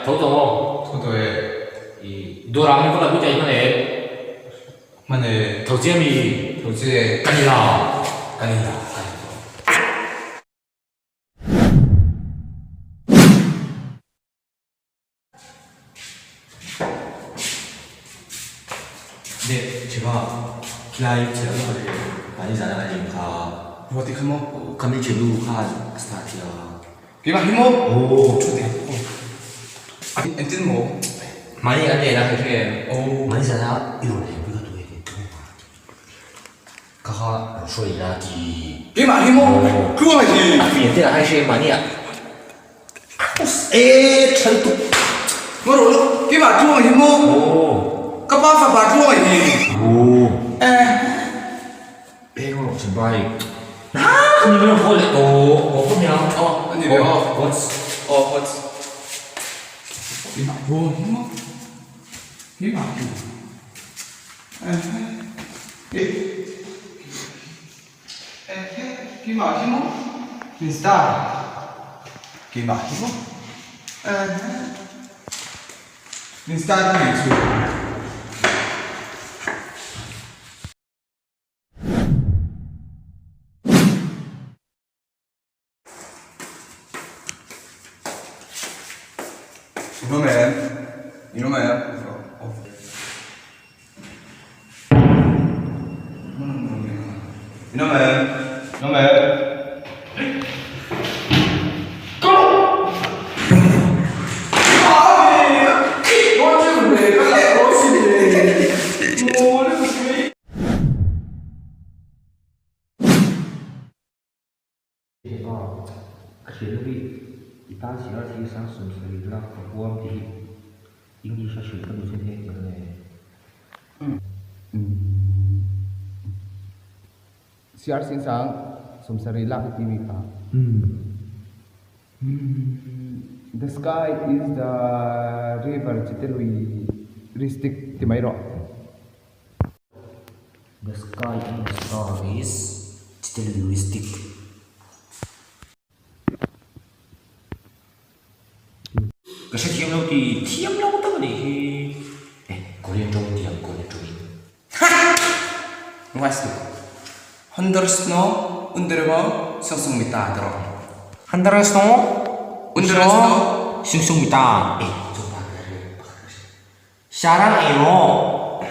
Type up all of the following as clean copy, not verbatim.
도도에 너랑 이거랑 보자 이번에 도지에 까니라 네, 제가 기아이 제가 많이 자랑하니까 어디 가면 감리 제도 가 스타트야. 비마 힘어 오, 좋네. 엔진 뭐 많이 안 돼, 나 그렇게. 오 많이 자랑 이러네. 우리가 또 이게 가가说一下第 비마 힘어 그거 하지 缅甸还是蛮厉害。哎，成都。 뭐로 비마 좋아 힘어 오. 까빠사 봐 좋아 힘 오. 이거 정말. 아, 你没有喝了？我不了。哦， 아니 왜요 我비마 뭐 힘어 비마 비마 힘어 인스타 비마 힘어 인스타는 있어 이러면 제가学历一大几二题三十所以让可不第英语小学分今天讲的 CR Sinsang Sumsarila TV ka. The sky is the river Chitelui Ristik Timairo. The sky and the star is still realistic. Cái sách thiêm lâu thì thiêm lâu tất thì có liên trong thì có liên trong. What's Honduras undergo 성승미다 들어. 한달에서 undergo 싱숭이다. 사랑해요.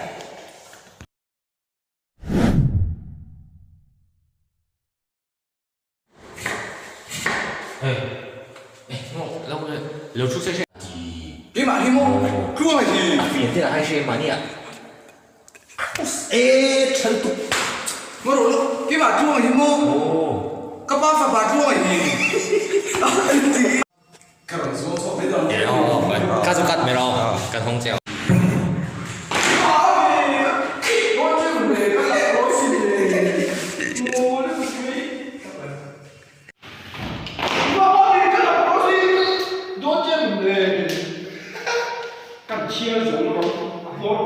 流出这些。 비마 힘어 그거 하지 缅甸还是蛮厉害。哎，成都。 뭐로 비마 좋아 힘어 오. 까빠사 봐 좋아 힘 그럼 소소 배달 가족 같메로, 가족